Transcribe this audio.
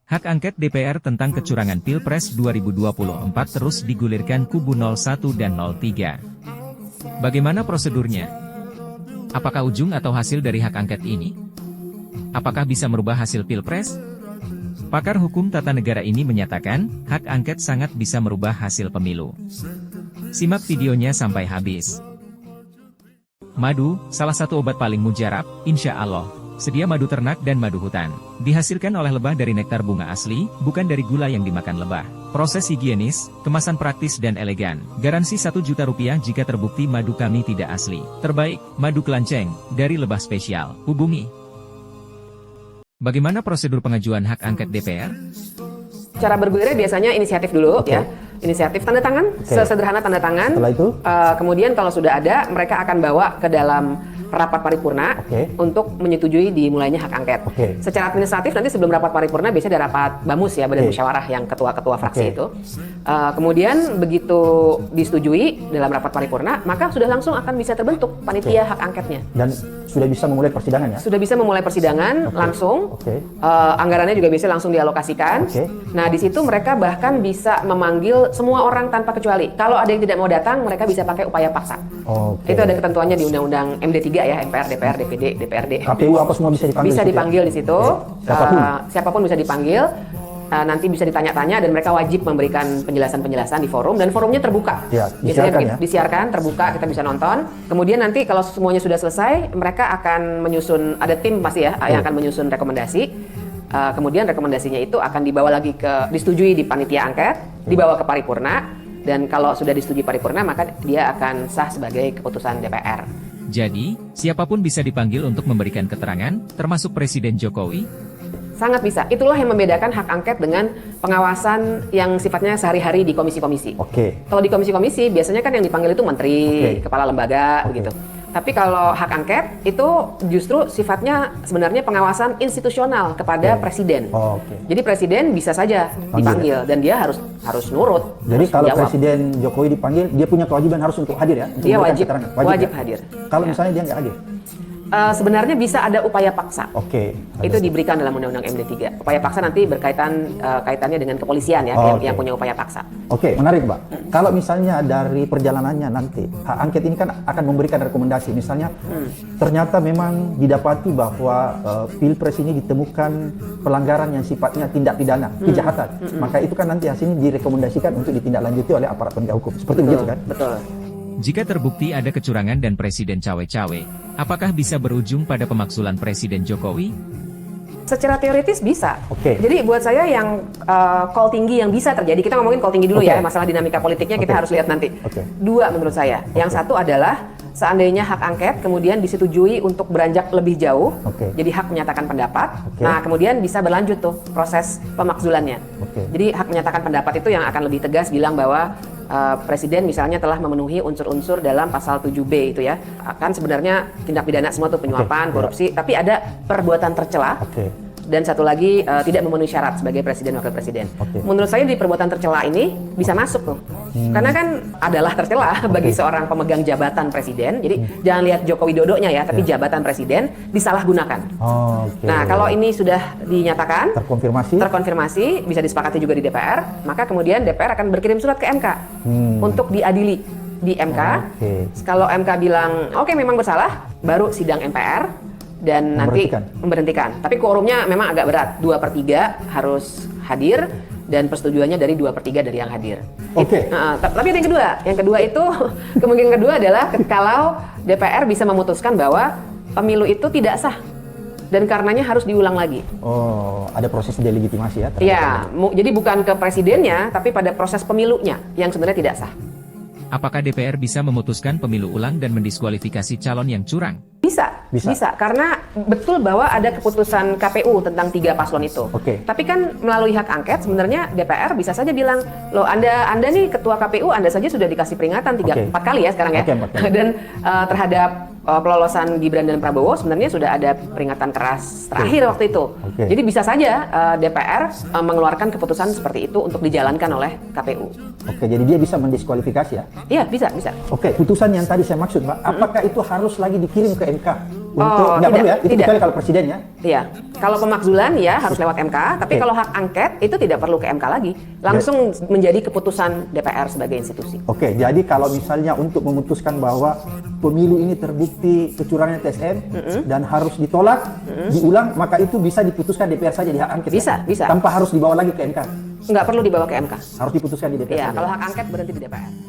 Hak angket DPR tentang kecurangan Pilpres 2024 terus digulirkan kubu 01 dan 03. Bagaimana prosedurnya? Apakah ujung atau hasil dari hak angket ini? Apakah bisa merubah hasil Pilpres? Pakar hukum tata negara ini menyatakan, hak angket sangat bisa merubah hasil pemilu. Simak videonya sampai habis. Madu, salah satu obat paling mujarab, insya Allah. Sedia madu ternak dan madu hutan. Dihasilkan oleh lebah dari nektar bunga asli, bukan dari gula yang dimakan lebah. Proses higienis, kemasan praktis dan elegan. Garansi 1 juta rupiah jika terbukti madu kami tidak asli. Terbaik, madu kelanceng, dari lebah spesial. Hubungi. Bagaimana prosedur pengajuan hak angket DPR? Cara bergulirnya biasanya inisiatif dulu ya. Inisiatif tanda tangan, sesederhana tanda tangan. Setelah itu? Kemudian kalau sudah ada, mereka akan bawa ke dalam rapat paripurna untuk menyetujui dimulainya hak angket. Secara administratif nanti sebelum rapat paripurna biasanya ada rapat BAMUS ya, Badan Musyawarah yang ketua-ketua fraksi itu. Kemudian begitu disetujui dalam rapat paripurna, maka sudah langsung akan bisa terbentuk panitia hak angketnya. Dan sudah bisa memulai persidangan ya? Sudah bisa memulai persidangan langsung. Anggarannya juga bisa langsung dialokasikan. Nah di situ mereka bahkan bisa memanggil semua orang tanpa kecuali. Kalau ada yang tidak mau datang, mereka bisa pakai upaya paksa. Itu ada ketentuannya di Undang-Undang MD3 ya, MPR, DPR, DPD, DPRD. KPU apa semua bisa dipanggil? Bisa dipanggil di situ. Siapapun Bisa dipanggil. Nanti bisa ditanya-tanya dan mereka wajib memberikan penjelasan-penjelasan di forum dan forumnya terbuka. Ya, disiarkan ya? Disiarkan, terbuka, kita bisa nonton. Kemudian nanti kalau semuanya sudah selesai, mereka akan menyusun, ada tim pasti ya, yang akan menyusun rekomendasi. Kemudian rekomendasinya itu akan dibawa lagi disetujui di panitia angket, dibawa ke paripurna, dan kalau sudah disetujui paripurna maka dia akan sah sebagai keputusan DPR. Jadi, siapapun bisa dipanggil untuk memberikan keterangan, termasuk Presiden Jokowi? Sangat bisa. Itulah yang membedakan hak angket dengan pengawasan yang sifatnya sehari-hari di komisi-komisi. Kalau di komisi-komisi biasanya kan yang dipanggil itu menteri, kepala lembaga, begitu. Tapi kalau hak angket itu justru sifatnya sebenarnya pengawasan institusional kepada presiden. Jadi presiden bisa saja dipanggil dan dia harus nurut. Jadi harus kalau jawab. Presiden Jokowi dipanggil, dia punya kewajiban harus untuk hadir ya? Dia wajib ya? hadir. Kalau misalnya dia nggak hadir? Sebenarnya bisa ada upaya paksa. Itu diberikan dalam Undang-Undang MD3. Upaya paksa nanti kaitannya dengan kepolisian ya, yang punya upaya paksa. Menarik Mbak. Kalau misalnya dari perjalanannya nanti, hak angket ini kan akan memberikan rekomendasi. Misalnya, ternyata memang didapati bahwa Pilpres ini ditemukan pelanggaran yang sifatnya tindak pidana, kejahatan. Maka itu kan nanti hasilnya direkomendasikan untuk ditindaklanjuti oleh aparat penegak hukum. Seperti begitu kan? Betul. Jika terbukti ada kecurangan dan Presiden cawe-cawe, apakah bisa berujung pada pemakzulan Presiden Jokowi? Secara teoritis bisa. Jadi buat saya yang call tinggi yang bisa terjadi, kita ngomongin call tinggi dulu ya, masalah dinamika politiknya kita harus lihat nanti. Dua menurut saya. Yang satu adalah seandainya hak angket kemudian disetujui untuk beranjak lebih jauh, jadi hak menyatakan pendapat, nah kemudian bisa berlanjut tuh proses pemakzulannya. Jadi hak menyatakan pendapat itu yang akan lebih tegas bilang bahwa Presiden misalnya telah memenuhi unsur-unsur dalam pasal 7B itu ya. Kan sebenarnya tindak pidana semua tuh penyuapan, korupsi, tapi ada perbuatan tercela. Dan satu lagi tidak memenuhi syarat sebagai presiden wakil presiden. Menurut saya di perbuatan tercela ini bisa masuk tuh. Karena kan adalah tercela bagi seorang pemegang jabatan presiden. Jadi jangan lihat Joko Widodonya ya, tapi jabatan presiden disalahgunakan. Nah, kalau ini sudah dinyatakan terkonfirmasi, bisa disepakati juga di DPR, maka kemudian DPR akan berkirim surat ke MK untuk diadili di MK. Kalau MK bilang oke memang bersalah, baru sidang MPR dan nanti memberhentikan. Tapi quorumnya memang agak berat, 2/3 harus hadir dan persetujuannya dari 2/3 dari yang hadir. Tapi yang kedua itu kemungkinan kedua adalah kalau DPR bisa memutuskan bahwa pemilu itu tidak sah dan karenanya harus diulang lagi. Ada proses delegitimasi ya? Iya, jadi bukan ke presidennya, tapi pada proses pemilunya yang sebenarnya tidak sah. Apakah DPR bisa memutuskan pemilu ulang dan mendiskualifikasi calon yang curang? Bisa. Karena betul bahwa ada keputusan KPU tentang 3 paslon itu. Tapi kan melalui hak angket sebenarnya DPR bisa saja bilang, loh Anda nih ketua KPU, Anda saja sudah dikasih peringatan 3-4 kali ya sekarang ya. Dan terhadap pelolosan Gibran dan Prabowo sebenarnya sudah ada peringatan keras terakhir waktu itu. Jadi bisa saja DPR mengeluarkan keputusan seperti itu untuk dijalankan oleh KPU. Jadi dia bisa mendiskualifikasi ya? Iya, bisa. Putusan yang tadi saya maksud Mbak, apakah itu harus lagi dikirim ke MK untuk nggak perlu ya? Itu tidak. kecuali kalau presiden ya? Iya, kalau pemakzulan ya harus lewat MK, tapi Oke. kalau hak angket itu tidak perlu ke MK lagi, langsung menjadi keputusan DPR sebagai institusi. Oke, jadi kalau misalnya untuk memutuskan bahwa pemilu ini terbukti kecurangan TSM dan harus ditolak, diulang, maka itu bisa diputuskan DPR saja di hak angket. Bisa, ya? bisa. Tanpa harus dibawa lagi ke MK. Nggak perlu dibawa ke MK. Harus diputuskan di DPR. Iya, saja. kalau hak angket berhenti di DPR.